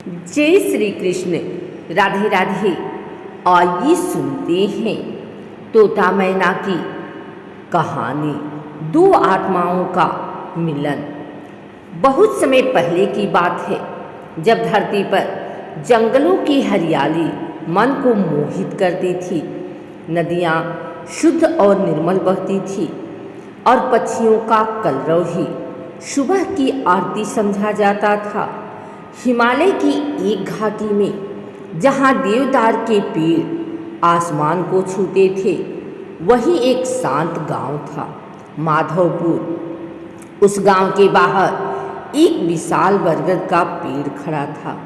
जय श्री कृष्ण। राधे राधे। आइए सुनते हैं तोता मैना की कहानी, दो आत्माओं का मिलन। बहुत समय पहले की बात है, जब धरती पर जंगलों की हरियाली मन को मोहित करती थी, नदियाँ शुद्ध और निर्मल बहती थी और पक्षियों का कलरव ही सुबह की आरती समझा जाता था। हिमालय की एक घाटी में, जहाँ देवदार के पेड़ आसमान को छूते थे, वही एक शांत गांव था, माधवपुर। उस गांव के बाहर एक विशाल बरगद का पेड़ खड़ा था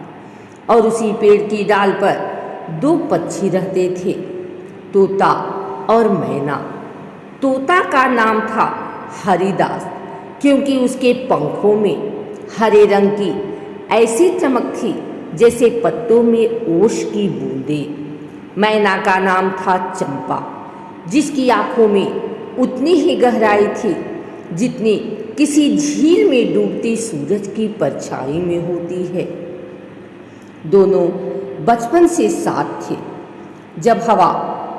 और उसी पेड़ की डाल पर दो पक्षी रहते थे, तोता और मैना। तोता का नाम था हरिदास, क्योंकि उसके पंखों में हरे रंग की ऐसी चमक थी जैसे पत्तों में ओश की बूंदें। मैना का नाम था चंपा, जिसकी आंखों में उतनी ही गहराई थी जितनी किसी झील में डूबती सूरज की परछाई में होती है। दोनों बचपन से साथ थे। जब हवा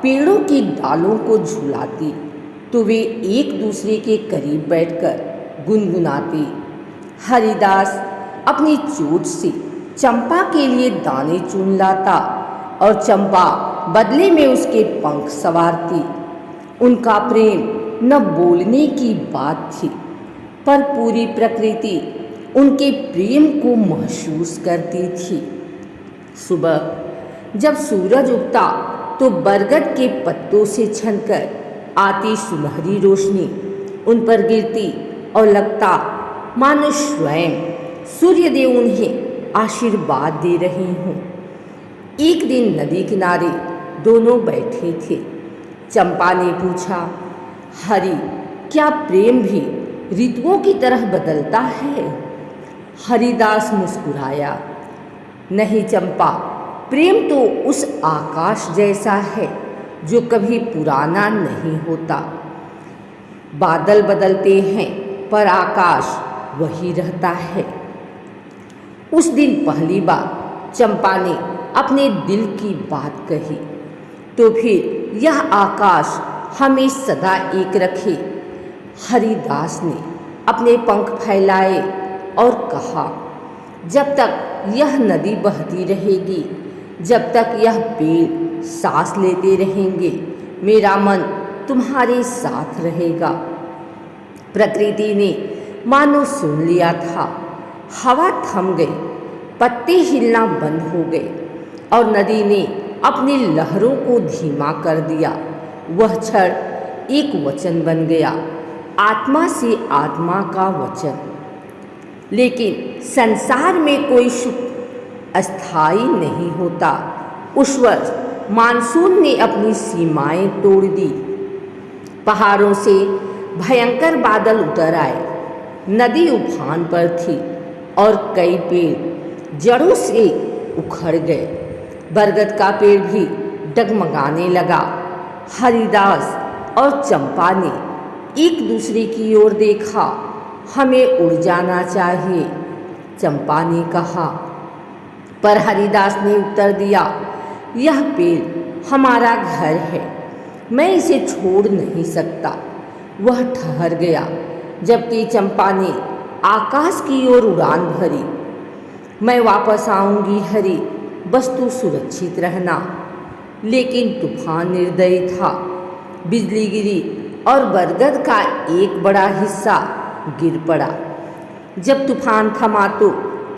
पेड़ों की डालों को झुलाती तो वे एक दूसरे के करीब बैठकर गुनगुनाते। हरिदास अपनी चोंच से चंपा के लिए दाने चुन लाता और चंपा बदले में उसके पंख संवारती। उनका प्रेम न बोलने की बात थी, पर पूरी प्रकृति उनके प्रेम को महसूस करती थी। सुबह जब सूरज उगता तो बरगद के पत्तों से छनकर आती सुनहरी रोशनी उन पर गिरती और लगता मानो स्वयं सूर्यदेव उन्हें आशीर्वाद दे रहे हों। एक दिन नदी किनारे दोनों बैठे थे। चंपा ने पूछा, हरि, क्या प्रेम भी ऋतुओं की तरह बदलता है? हरिदास मुस्कुराया, नहीं चंपा, प्रेम तो उस आकाश जैसा है जो कभी पुराना नहीं होता। बादल बदलते हैं पर आकाश वही रहता है। उस दिन पहली बार चंपा ने अपने दिल की बात कही, तो फिर यह आकाश हमें सदा एक रखे। हरिदास ने अपने पंख फैलाए और कहा, जब तक यह नदी बहती रहेगी, जब तक यह पेड़ सांस लेते रहेंगे, मेरा मन तुम्हारे साथ रहेगा। प्रकृति ने मानो सुन लिया था। हवा थम गई, पत्ते हिलना बंद हो गए और नदी ने अपनी लहरों को धीमा कर दिया। वह क्षण एक वचन बन गया, आत्मा से आत्मा का वचन। लेकिन संसार में कोई सुख अस्थायी नहीं होता। उस वर्ष मानसून ने अपनी सीमाएं तोड़ दी। पहाड़ों से भयंकर बादल उतर आए, नदी उफान पर थी और कई पेड़ जड़ों से उखड़ गए। बरगद का पेड़ भी डगमगाने लगा। हरिदास और चंपा ने एक दूसरे की ओर देखा। हमें उड़ जाना चाहिए, चंपा ने कहा। पर हरिदास ने उत्तर दिया, यह पेड़ हमारा घर है, मैं इसे छोड़ नहीं सकता। वह ठहर गया, जबकि चंपा ने आकाश की ओर उड़ान भरी। मैं वापस आऊंगी हरि, बस तू सुरक्षित रहना। लेकिन तूफान निर्दयी था। बिजली गिरी और बरगद का एक बड़ा हिस्सा गिर पड़ा। जब तूफान थमा तो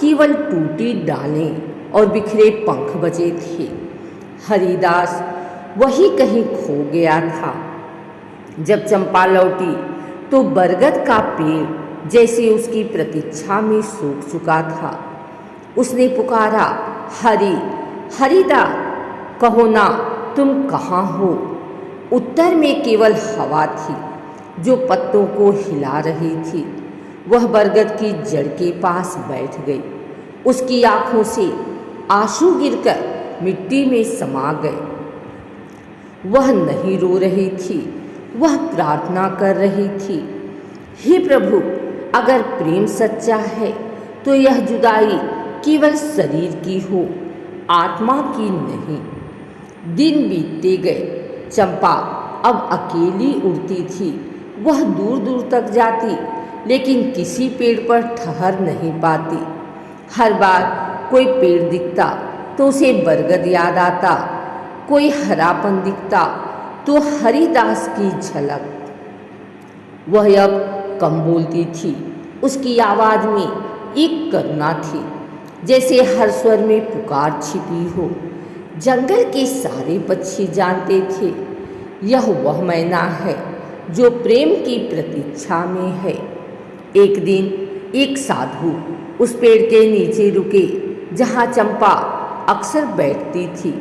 केवल टूटी डालें और बिखरे पंख बचे थे। हरिदास वही कहीं खो गया था। जब चंपा लौटी तो बरगद का पेड़ जैसे उसकी प्रतीक्षा में सूख चुका था। उसने पुकारा, हरि, हरिदा, कहो ना, तुम कहाँ हो? उत्तर में केवल हवा थी जो पत्तों को हिला रही थी। वह बरगद की जड़ के पास बैठ गई। उसकी आंखों से आंसू गिरकर मिट्टी में समा गए। वह नहीं रो रही थी, वह प्रार्थना कर रही थी, हे प्रभु, अगर प्रेम सच्चा है तो यह जुदाई केवल शरीर की हो, आत्मा की नहीं। दिन बीतते गए। चंपा अब अकेली उड़ती थी। वह दूर दूर तक जाती, लेकिन किसी पेड़ पर ठहर नहीं पाती। हर बार कोई पेड़ दिखता तो उसे बरगद याद आता, कोई हरापन दिखता तो हरिदास की झलक। वह अब कम बोलती थी। उसकी आवाज में एक करुणा थी, जैसे हर स्वर में पुकार छिपी हो। जंगल के सारे पक्षी जानते थे यह वह मैना है जो प्रेम की प्रतीक्षा में है। एक दिन एक साधु उस पेड़ के नीचे रुके जहाँ चंपा अक्सर बैठती थी।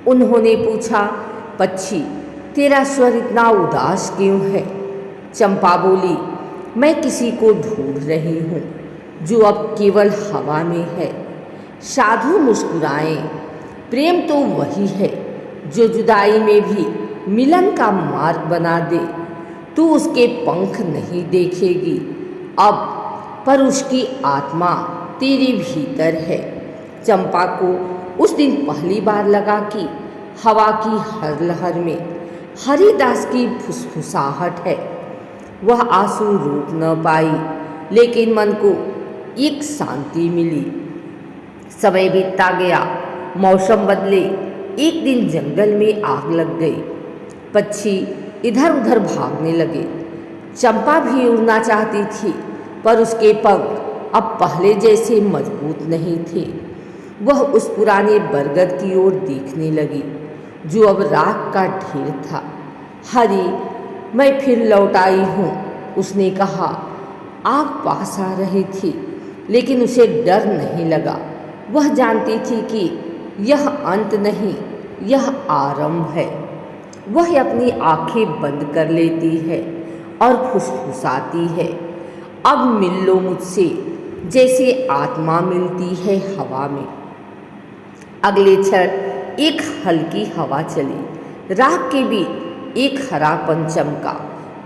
उन्होंने पूछा, पक्षी, तेरा स्वर इतना उदास क्यों है? चंपा बोली, मैं किसी को ढूंढ रही हूँ जो अब केवल हवा में है। साधु मुस्कुराए, प्रेम तो वही है जो जुदाई में भी मिलन का मार्ग बना दे। तू उसके पंख नहीं देखेगी अब, पर उसकी आत्मा तेरे भीतर है। चंपा को उस दिन पहली बार लगा कि हवा की हर लहर में हरिदास की फुसफुसाहट है। वह आंसू रोक न पाई, लेकिन मन को एक शांति मिली। समय बीतता गया, मौसम बदले। एक दिन जंगल में आग लग गई। पक्षी इधर उधर भागने लगे। चंपा भी उड़ना चाहती थी, पर उसके पंख अब पहले जैसे मजबूत नहीं थे। वह उस पुराने बरगद की ओर देखने लगी जो अब राख का ढेर था। हरी, मैं फिर लौट आई हूँ, उसने कहा। आग पास आ रही थी, लेकिन उसे डर नहीं लगा। वह जानती थी कि यह अंत नहीं, यह आरंभ है। वह अपनी आंखें बंद कर लेती है और फुसफुसाती है, अब मिल लो मुझसे, जैसे आत्मा मिलती है हवा में। अगले क्षण एक हल्की हवा चली। राख के बीच एक हरापन चमका,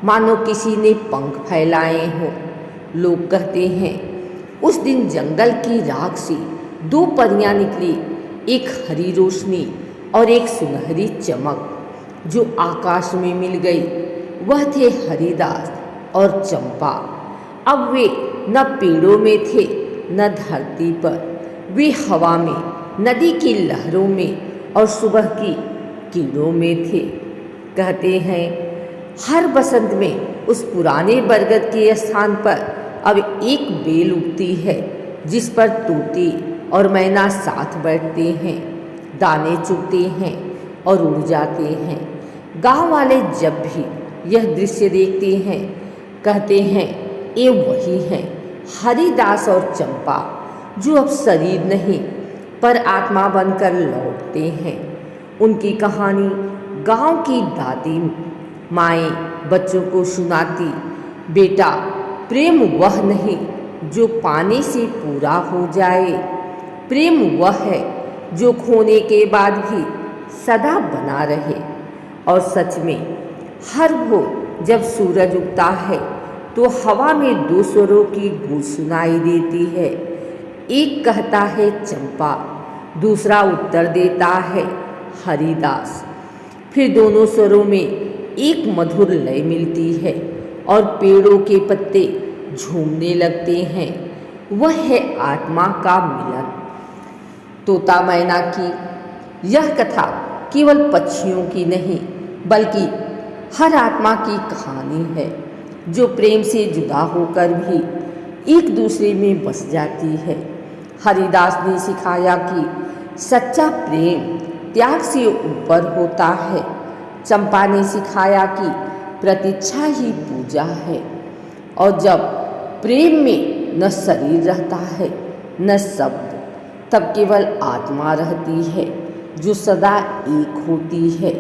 मानो किसी ने पंख फैलाए हों। लोग कहते हैं उस दिन जंगल की राख से दो परियां निकली, एक हरी रोशनी और एक सुनहरी चमक, जो आकाश में मिल गई। वह थे हरिदास और चंपा। अब वे न पेड़ों में थे न धरती पर, वे हवा में, नदी की लहरों में और सुबह की किरणों में थे। कहते हैं हर बसंत में उस पुराने बरगद के स्थान पर अब एक बेल उगती है, जिस पर तोते और मैना साथ बैठते हैं, दाने चुगते हैं और उड़ जाते हैं। गांव वाले जब भी यह दृश्य देखते हैं, कहते हैं ये वही हैं हरिदास और चंपा, जो अब शरीर नहीं पर आत्मा बनकर लौटते हैं। उनकी कहानी गांव की दादी माएँ बच्चों को सुनाती। बेटा, प्रेम वह नहीं जो पाने से पूरा हो जाए, प्रेम वह है जो खोने के बाद भी सदा बना रहे। और सच में हर भोर जब सूरज उगता है तो हवा में दो स्वरों की गूंज सुनाई देती है। एक कहता है चंपा, दूसरा उत्तर देता है हरिदास। फिर दोनों स्वरों में एक मधुर लय मिलती है और पेड़ों के पत्ते झूमने लगते हैं। वह है आत्मा का मिलन। तोता मैना की यह कथा केवल पक्षियों की नहीं, बल्कि हर आत्मा की कहानी है, जो प्रेम से जुदा होकर भी एक दूसरे में बस जाती है। हरिदास ने सिखाया कि सच्चा प्रेम त्याग से ऊपर होता है। चंपा ने सिखाया कि प्रतीक्षा ही पूजा है। और जब प्रेम में न शरीर रहता है न शब्द, तब केवल आत्मा रहती है जो सदा एक होती है।